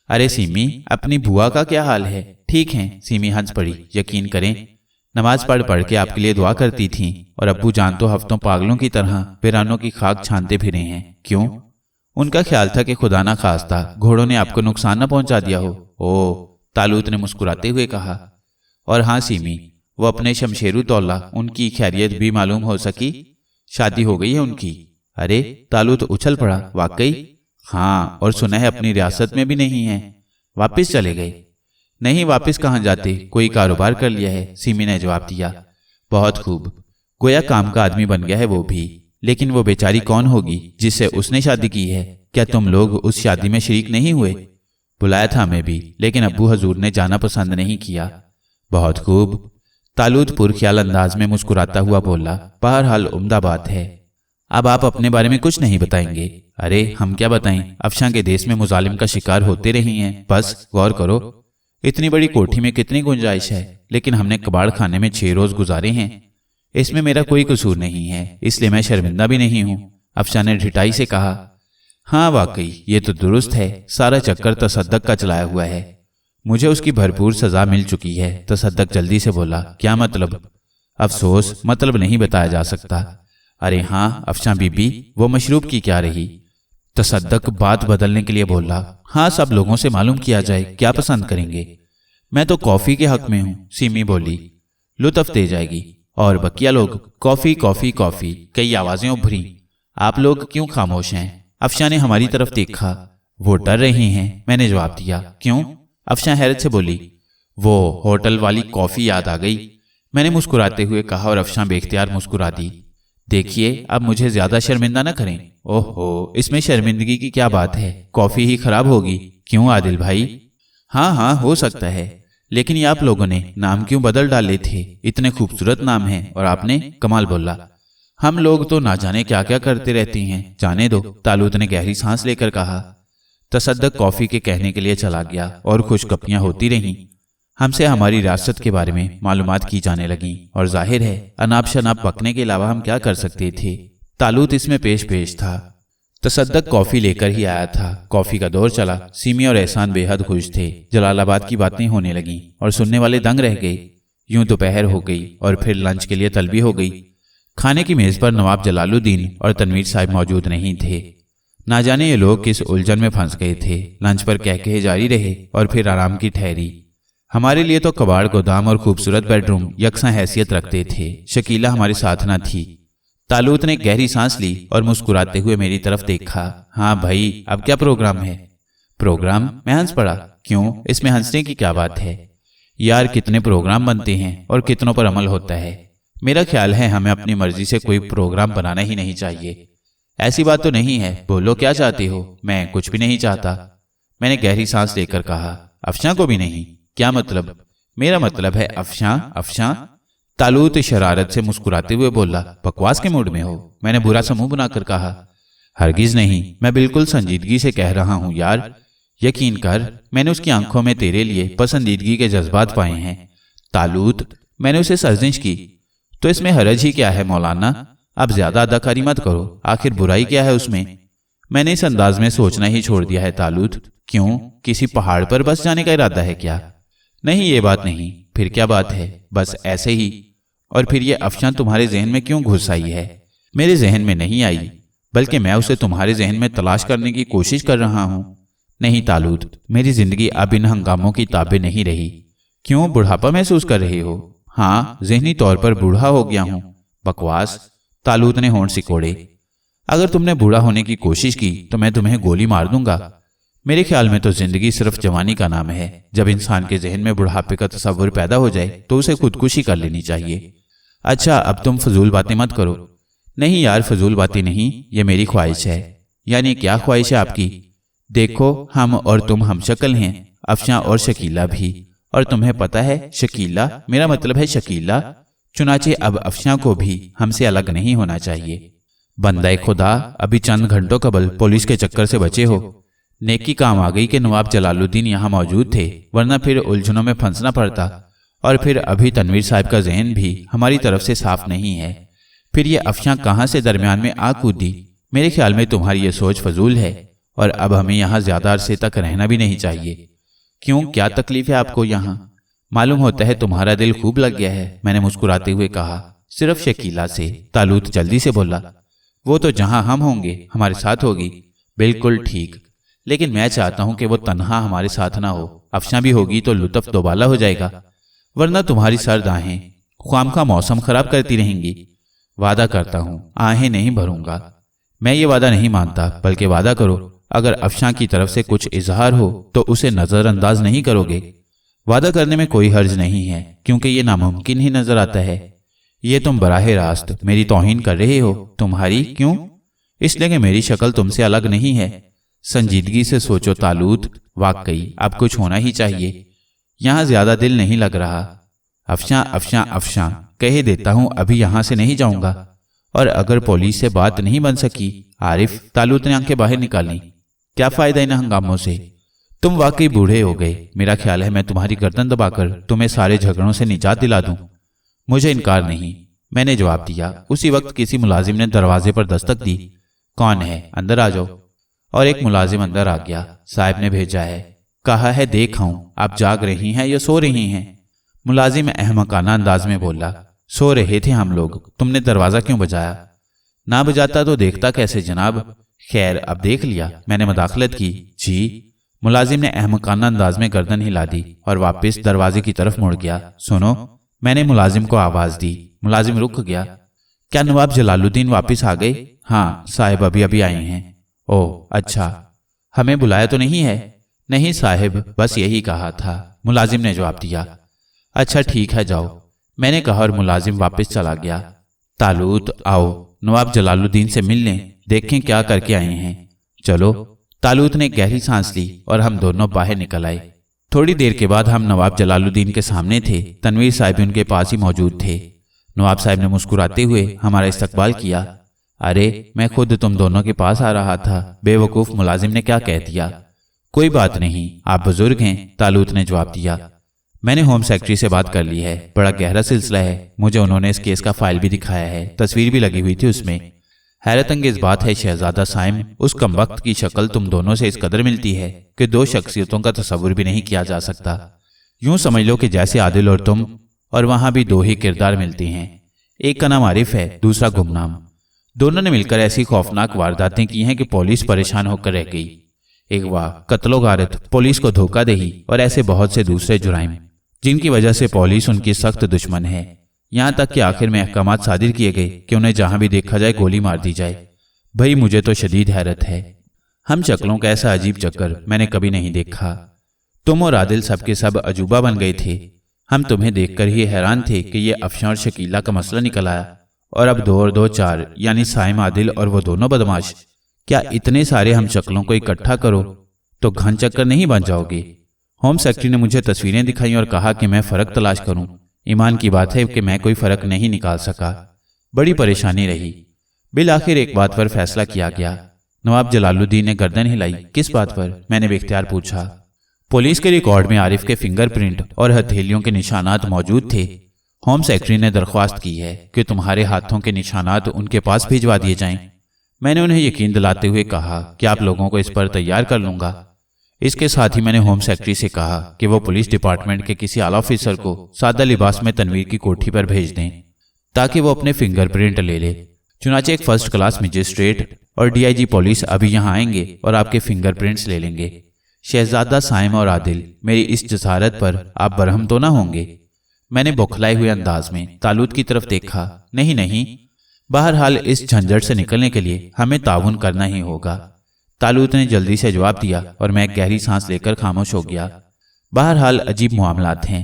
Speaker 1: अरे सीमी, अपनी बुआ का क्या हाल है? ठीक है, सीमी हंस पड़ी। यकीन करें, नमाज पढ़ पढ़ के आपके लिए दुआ करती थीं और अब्बू जान तो हफ्तों पागलों की तरह वीरानों की खाक छानते फिरे हैं। क्यों? उनका ख्याल था कि खुदा ना खास्ता घोड़ों ने आपको नुकसान न पहुंचा दिया हो। ओ, तालूत ने मुस्कुराते हुए कहा। और हाँ सीमी, वो अपने शमशेरू तौला, उनकी खैरियत भी मालूम हो सकी? शादी हो गई है उनकी? अरे, तालूत उछल पड़ा, वाकई? हाँ, और सुना है अपनी रियासत में भी नहीं है, वापस चले गए। नहीं, वापस कहाँ जाते, कोई कारोबार कर लिया है, सीमी ने जवाब दिया। बहुत खूब, गोया काम का आदमी बन गया है वो भी। लेकिन वो बेचारी कौन होगी जिससे उसने शादी की है? क्या तुम लोग उस शादी में शरीक नहीं हुए? बुलाया था हमें भी, लेकिन अब्बू हजूर ने जाना पसंद नहीं किया। बहुत खूब, तालूत पुरख्याल अंदाज में मुस्कुराता हुआ बोला। बहरहाल उम्दा बात है। अब आप अपने बारे में कुछ नहीं बताएंगे? अरे हम क्या बताएं, अफशां के देश में मुजालिम का शिकार होते रही हैं, बस गौर करो। इतनी बड़ी कोठी में कितनी गुंजाइश है, लेकिन हमने कबाड़ खाने में 6 रोज गुजारे हैं। इसमें मेरा कोई कसूर नहीं है, इसलिए मैं शर्मिंदा भी नहीं हूँ, अफशां ने ढिठाई से कहा। हाँ वाकई, ये तो दुरुस्त है, सारा चक्कर तसद्दक का चलाया हुआ है, मुझे उसकी भरपूर सजा मिल चुकी है। तसद्दक जल्दी से बोला, क्या मतलब? अफसोस, मतलब नहीं बताया जा सकता। अरे हाँ अफशां बीबी, वो मशरूब की क्या रही? तसद्दक बात बदलने के लिए बोला। हाँ, सब लोगों से मालूम किया जाए, क्या पसंद करेंगे? मैं तो कॉफी के हक में हूँ, सीमी बोली। लुत्फ दे जाएगी। और बकिया लोग? कॉफी कॉफी कॉफी, कई आवाजें उभरी। आप लोग क्यों खामोश हैं? अफशां ने हमारी तरफ देखा। वो डर रही हैं, मैंने जवाब दिया। क्यों? अफशां हैरत से बोली। वो होटल वाली कॉफी याद आ गई, मैंने मुस्कुराते हुए कहा और अफशां बेख्तियार मुस्कुरा दी। देखिए, अब मुझे ज्यादा शर्मिंदा न करें। ओहो, इसमें शर्मिंदगी की क्या बात है, कॉफी ही खराब होगी। क्यों आदिल भाई? हाँ हाँ, हो सकता है, लेकिन ये आप लोगों ने नाम क्यों बदल डाले थे? इतने खूबसूरत नाम हैं और आपने? कमाल बोला। हम लोग तो ना जाने क्या क्या करते रहते हैं, जाने दो, तालूत ने गहरी सांस लेकर कहा। तसद्दक कॉफी के कहने के लिए चला गया और खुशगपियां होती रहीं। हमसे हमारी रियासत के बारे में मालूमात की जाने लगी और जाहिर है अनाप शनाप पकने के अलावा हम क्या कर सकते थे। तालूत इसमें पेश था। तसद्दक कॉफी लेकर ही आया था। कॉफी का दौर चला। सीमी और एहसान बेहद खुश थे। जलालाबाद की बातें होने लगीं और सुनने वाले दंग रह गए। यूं दोपहर हो गई और फिर लंच के लिए तलबी हो गई। खाने की मेज पर नवाब जलालुद्दीन और तनवीर साहब मौजूद नहीं थे। ना जाने ये लोग किस उलझन में फंस गए थे। लंच पर कहकहे जारी रहे और फिर आराम की ठहरी। हमारे लिए तो कबाड़, गोदाम और खूबसूरत बेडरूम यकसा हैसियत रखते थे। शकीला हमारे साथ न थी। तालूत ने गहरी सांस ली और मुस्कुराते हुए मेरी तरफ देखा। हाँ भाई, अब क्या प्रोग्राम है? प्रोग्राम? मैं हंस पड़ा। क्यों, इसमें हंसने की क्या बात है? यार, कितने प्रोग्राम बनते हैं और कितनों पर अमल होता है। मेरा ख्याल है हमें अपनी मर्जी से कोई प्रोग्राम बनाना ही नहीं चाहिए। ऐसी बात तो नहीं है, बोलो क्या चाहते हो? मैं कुछ भी नहीं चाहता, मैंने गहरी सांस लेकर कहा। अफशां को भी नहीं? क्या मतलब? मेरा मतलब है अफशां। अफशां? तालूत शरारत से मुस्कुराते हुए बोला। बकवास के मूड में हो? मैंने बुरा सा मुंह बनाकर कहा। हरगिज नहीं, मैं बिल्कुल संजीदगी से कह रहा हूं यार। यकीन कर, मैंने उसकी आंखों में तेरे लिए पसंदीदगी के जज्बात पाए हैं। तालूत, मैंने उसे सर्जिश की। तो इसमें हरज ही क्या है मौलाना? अब ज्यादा अदाकारी मत करो, आखिर बुराई क्या है उसमें? मैंने इस अंदाज में सोचना ही छोड़ दिया है तालूत। क्यों, किसी पहाड़ पर बस जाने का इरादा है क्या? नहीं, ये बात नहीं। फिर क्या बात है? बस ऐसे ही। और फिर ये अफशां तुम्हारे जहन में क्यों घुस आई है? मेरे जहन में नहीं आई, बल्कि मैं उसे तुम्हारे जहन में तलाश करने की कोशिश कर रहा हूं। नहीं तालूत, मेरी जिंदगी अब इन हंगामों की ताबे नहीं रही। क्यों, बुढ़ापा महसूस कर रही हो? हाँ, ज़हनी तौर पर बूढ़ा हो गया हूं। बकवास, तालूत ने होंठ सिकोड़े। अगर तुमने बूढ़ा होने की कोशिश की तो मैं तुम्हें गोली मार दूंगा। मेरे ख्याल में तो जिंदगी सिर्फ जवानी का नाम है। जब इंसान के जहन में बुढ़ापे का तस्वुर पैदा हो जाए तो उसे खुदकुशी कर लेनी चाहिए। अच्छा, अब तुम फजूल बातें मत करो। नहीं यार, फजूल बातें नहीं, ये मेरी ख्वाहिश है। यानी क्या ख्वाहिश है आपकी? देखो, हम और तुम हमशक्ल हैं, अफशां और शकीला भी। और तुम्हें पता है शकीला, मेरा मतलब है शकीला। चुनाचे अब अफशां को भी हमसे अलग नहीं होना चाहिए। बंदा खुदा, अभी चंद घंटों कबल पुलिस के चक्कर से बचे हो। नेकी काम आ गई कि नवाब जलालुद्दीन यहाँ मौजूद थे, वरना फिर उलझनों में फंसना पड़ता। और फिर अभी तनवीर साहब का जहन भी हमारी तरफ से साफ नहीं है। फिर ये अफशां कहाँ से दरमियान में आ कूदी? मेरे ख्याल में तुम्हारी ये सोच फजूल है और अब हमें यहाँ ज्यादा अरसे तक रहना भी नहीं चाहिए। क्यों, क्या तकलीफ है आपको यहाँ? मालूम होता है तुम्हारा दिल खूब लग गया है, मैंने मुस्कुराते हुए कहा। सिर्फ शकीला से? तालूत जल्दी से बोला। वो तो जहां हम होंगे हमारे साथ होगी। बिल्कुल ठीक, लेकिन मैं चाहता हूं कि वो तन्हा हमारे साथ ना हो। अफशां भी होगी तो लुत्फ दोबाला हो जाएगा, वरना तुम्हारी सर्द आहें ख्वामखा मौसम खराब करती रहेंगी। वादा करता हूं आहें नहीं भरूंगा। मैं ये वादा नहीं मानता, बल्कि वादा करो अगर अफशां की तरफ से कुछ इजहार हो तो उसे नजरअंदाज नहीं करोगे। वादा करने में कोई हर्ज नहीं है, क्योंकि ये नामुमकिन ही नजर आता है। ये तुम बराह रास्त मेरी तौहीन कर रहे हो। तुम्हारी? क्यों? इसलिए कि मेरी शक्ल तुमसे अलग नहीं है। संजीदगी से सोचो तालूत, वाकई अब कुछ होना ही चाहिए। यहाँ ज्यादा दिल नहीं लग रहा। अफशां अफशां अफशां कह देता हूँ, अभी यहाँ से नहीं जाऊंगा। और अगर पुलिस से बात नहीं बन सकी? आरिफ, तालूत ने आंखें बाहर निकाली। क्या फायदा इन हंगामों से? तुम वाकई बूढ़े हो गए। मेरा ख्याल है मैं तुम्हारी गर्दन दबाकर तुम्हें सारे झगड़ों से निजात दिला दूं। मुझे इनकार नहीं, मैंने जवाब दिया। उसी वक्त किसी मुलाजिम ने दरवाजे पर दस्तक दी। कौन है? अंदर आ जाओ। और एक मुलाजिम अंदर आ गया। साहब ने भेजा है, कहा है देख आऊं, आप जाग रही हैं या सो रही हैं? मुलाजिम अहमकाना अंदाज में बोला। सो रहे थे हम लोग, तुमने दरवाजा क्यों बजाया? ना बजाता तो देखता कैसे जनाब। खैर, अब देख लिया, मैंने मदाखलत की। जी। मुलाजिम ने अहमकाना अंदाज में गर्दन हिला दी और वापस दरवाजे की तरफ मुड़ गया। सुनो, मैंने मुलाजिम को आवाज दी। मुलाजिम रुक गया। क्या नवाब जलालुद्दीन वापस आ गए? हाँ साहिब, अभी अभी आए हैं। ओह अच्छा, हमें बुलाया तो नहीं है? नहीं साहिब, बस यही कहा था, मुलाजिम ने जवाब दिया। अच्छा ठीक है, जाओ, मैंने कहा और मुलाजिम वापस चला गया। तालूत, आओ नवाब जलालुद्दीन से मिल लें, देखें क्या करके आए हैं। चलो। तालूत ने गहरी सांस ली और हम दोनों बाहर निकल आए। थोड़ी देर के बाद हम नवाब जलालुद्दीन के सामने थे। तनवीर साहब उनके पास ही मौजूद थे। नवाब साहब ने मुस्कुराते हुए हमारा इस्तकबाल किया। अरे, मैं खुद तुम दोनों के पास आ रहा था। बेवकूफ, मुलाजिम ने क्या कह दिया? कोई बात नहीं, आप बुजुर्ग हैं, तालूत ने जवाब दिया। मैंने होम सेक्रेटरी से बात कर ली है, बड़ा गहरा सिलसिला है। मुझे उन्होंने इस केस का फाइल भी दिखाया है, तस्वीर भी लगी हुई थी उसमें। हैरत अंगेज बात है शहजादा साइम, उस कमबख्त की शक्ल तुम दोनों से इस कदर मिलती है कि दो शख्सियतों का तस्वुर भी नहीं किया जा सकता। यूं समझ लो कि जैसे आदिल और तुम, और वहां भी दो ही किरदार मिलते हैं। एक का नाम आरिफ है, दूसरा गुमनाम। दोनों ने मिलकर ऐसी खौफनाक वारदातें की हैं कि पुलिस परेशान होकर रह गई। एक वाह, कत्लो गारत, पुलिस को धोखा दही और ऐसे बहुत से दूसरे जुराइम जिनकी वजह से पुलिस उनकी सख्त दुश्मन है। यहाँ तक कि आखिर में अहकामात सादिर किए गए कि उन्हें जहां भी देखा जाए गोली मार दी जाए। भाई मुझे तो शदीद हैरत है, हम शक्लों का ऐसा अजीब चक्कर मैंने कभी नहीं देखा। तुम और आदिल सब के सब अजूबा बन गए थे। हम तुम्हें देखकर ही हैरान थे कि ये अफशां और शकीला का मसला निकल आया, और अब 2 और 2 4, यानी साइम, आदिल और वो दोनों बदमाश। क्या इतने सारे हम शक्लों को इकट्ठा करो तो घन चक्कर नहीं बन जाओगे? होम सेक्रेटरी ने मुझे तस्वीरें दिखाई और कहा कि मैं फ़र्क तलाश करूं। ईमान की बात है कि मैं कोई फ़र्क नहीं निकाल सका। बड़ी परेशानी रही। बिल आखिर एक बात पर फैसला किया गया। नवाब जलालुद्दीन ने गर्दन हिलाई। किस बात पर? मैंने बेख्तियार पूछा। पुलिस के रिकॉर्ड में आरिफ के फिंगरप्रिंट और हथेलियों के निशानात मौजूद थे। होम सेक्रेटरी ने दरख्वास्त की है कि तुम्हारे हाथों के निशानात उनके पास भिजवा दिए जाएं। मैंने उन्हें यकीन दिलाते हुए कहा कि आप लोगों को इस पर तैयार कर लूंगा। इसके साथ ही मैंने होम सेक्रेटरी से कहा कि वो पुलिस डिपार्टमेंट के किसी आला ऑफिसर को सादा लिबास में तनवीर की कोठी पर भेज दें ताकि वो अपने फिंगरप्रिंट ले ले। चुनाचे एक फर्स्ट क्लास मजिस्ट्रेट और डीआईजी पुलिस अभी यहाँ आएंगे और आपके फिंगरप्रिंट्स ले लेंगे। शहजादा साइम और आदिल, मेरी इस जसारत पर आप बरहम तो ना होंगे? मैंने बौखलाए हुए अंदाज में तालूत की तरफ देखा। नहीं नहीं, बहरहाल इस झंझट से निकलने के लिए हमें ताउन करना ही होगा। तालूत ने जल्दी से जवाब दिया और मैं गहरी सांस लेकर खामोश हो गया। बहरहाल अजीब मामलात हैं।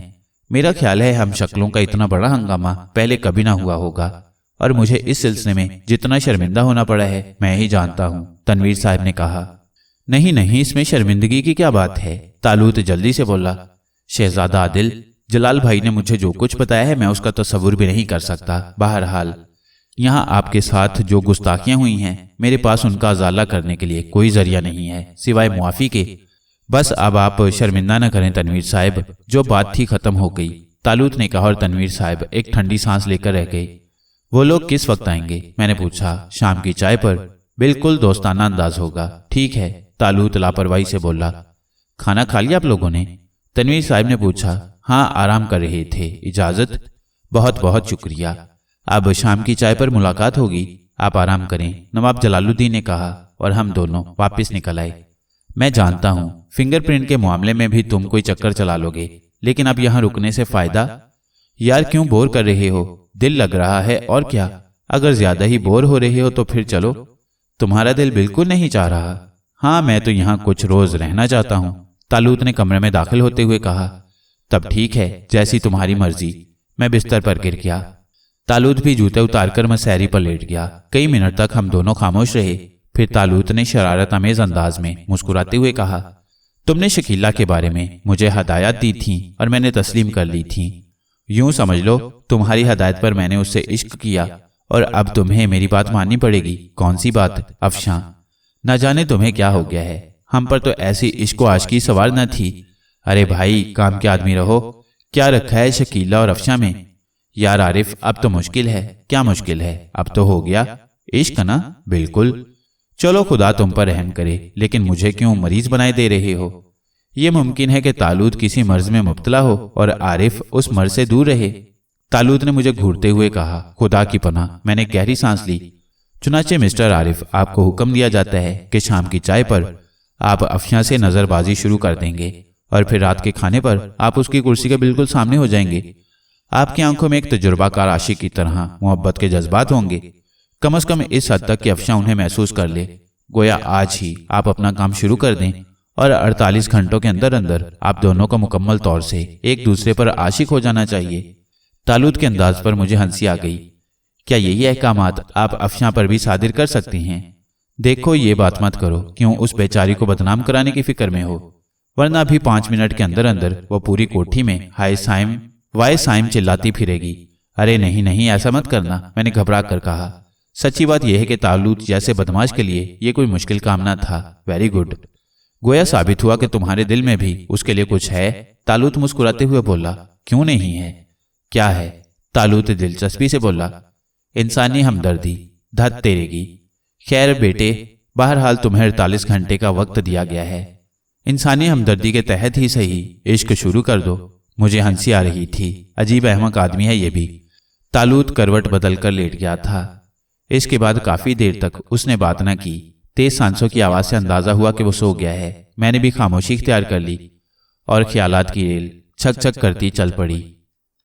Speaker 1: मेरा ख्याल है हम शक्लों का इतना बड़ा हंगामा पहले कभी ना हुआ होगा, और मुझे इस सिलसिले में जितना शर्मिंदा होना पड़ा है मैं ही जानता हूँ, तनवीर साहब ने कहा। नहीं नहीं, इसमें शर्मिंदगी की क्या बात है? तालूत जल्दी से बोला। शहजादा आदिल, जलाल भाई ने मुझे जो कुछ बताया है मैं उसका तसव्वुर भी नहीं कर सकता। बहरहाल यहाँ आपके साथ जो गुस्ताखियां हुई हैं मेरे पास उनका अजाला करने के लिए कोई जरिया नहीं है सिवाय मुआफ़ी के। बस अब आप शर्मिंदा न करें तनवीर साहब, जो बात थी खत्म हो गई, तालूत ने कहा, और तनवीर साहब एक ठंडी सांस लेकर रह गए। वो लोग किस वक्त आएंगे? मैंने पूछा। शाम की चाय पर। बिल्कुल दोस्ताना अंदाज होगा। ठीक है, तालूत लापरवाही से बोला। खाना खा लिया आप लोगों ने? तनवीर साहब ने पूछा। हाँ, आराम कर रहे थे। इजाजत? बहुत बहुत शुक्रिया। अब शाम की चाय पर मुलाकात होगी, आप आराम करें, नवाब जलालुद्दीन ने कहा, और हम दोनों वापस निकल आए। मैं जानता हूं फिंगरप्रिंट के मामले में भी तुम कोई चक्कर चला लोगे, लेकिन अब यहां रुकने से फायदा? यार क्यों बोर कर रहे हो? दिल लग रहा है और क्या। अगर ज्यादा ही बोर हो रहे हो तो फिर चलो। तुम्हारा दिल बिल्कुल नहीं चाह रहा? हाँ, मैं तो यहाँ कुछ रोज रहना चाहता हूँ, तालूत ने कमरे में दाखिल होते हुए कहा। तब ठीक है, जैसी तुम्हारी मर्जी। मैं बिस्तर पर गिर गया। तालूत भी जूते उतारकर मसहरी पर लेट गया। कई मिनट तक हम दोनों खामोश रहे। फिर तालूत ने शरारत अमेज अंदाज में मुस्कुराते हुए कहा, तुमने शकीला के बारे में मुझे हदायत दी थी और मैंने तस्लीम कर ली थी। यूं समझ लो तुम्हारी हदायत पर मैंने उससे इश्क किया, और अब तुम्हें मेरी बात माननी पड़ेगी। कौन सी बात? अफशां। न जाने तुम्हें क्या हो गया है, हम पर तो ऐसी इश्क आशिकी सवार न थी। अरे भाई, काम के आदमी रहो। क्या रखा है शकीला और अफशां में? यार आरिफ, अब तो मुश्किल है। क्या मुश्किल है? अब तो हो गया इश्क ना। बिल्कुल। चलो खुदा तुम पर रहम करे, लेकिन मुझे क्यों मरीज बनाए दे रहे हो? यह मुमकिन है कि तालूत किसी मर्ज में मुब्तला हो और आरिफ उस मर्ज से दूर रहे। तालूत ने मुझे घूरते हुए कहा। खुदा की पनाह, मैंने गहरी सांस ली। चुनाचे मिस्टर आरिफ, आपको हुक्म दिया जाता है कि शाम की चाय पर आप अफशां से नजरबाजी शुरू कर देंगे, और फिर रात के खाने पर आप उसकी कुर्सी के बिल्कुल सामने हो जाएंगे। आपकी आंखों में एक तजुर्बाकार आशिक की तरह मोहब्बत के जज्बात होंगे, कम से कम इस हद तक कि अफशां उन्हें महसूस कर ले। गोया आज ही आप अपना काम शुरू कर दें, और 48 घंटों के अंदर अंदर आप दोनों को मुकम्मल तौर से एक दूसरे पर आशिक हो जाना चाहिए। तालूत के अंदाज पर मुझे हंसी आ गई। क्या यही अहकामात आप अफशां पर भी सादिर कर सकती हैं? देखो, ये बात मत करो, क्यों उस बेचारी को बदनाम कराने की फिक्र में हो, वरना अभी 5 मिनट के अंदर अंदर वो पूरी कोठी में हाय साइम वाय साइम चिल्लाती फिरेगी। अरे नहीं नहीं, ऐसा मत करना, मैंने घबरा कर कहा। सच्ची बात यह है कि तालूत जैसे बदमाश के लिए ये कोई मुश्किल काम ना था। Very good. गोया साबित हुआ कि तुम्हारे दिल में भी उसके लिए कुछ है। तालूत मुस्कुराते हुए बोला। क्यों नहीं है? क्या है? तालूत दिलचस्पी से बोला। इंसानी हमदर्दी। धत तेरेगी। खैर बेटे, बहरहाल तुम्हें 48 घंटे का वक्त दिया गया है। इंसानी हमदर्दी के तहत ही सही इश्क शुरू कर दो। मुझे हंसी आ रही थी। अजीब अहमक आदमी है ये भी। तालूत करवट बदल कर लेट गया था। इसके बाद काफी देर तक उसने बात न की। तेज सांसों की आवाज से अंदाजा हुआ कि वो सो गया है। मैंने भी खामोशी इख्तियार कर ली और ख्यालात की रेल छक छक करती चल पड़ी।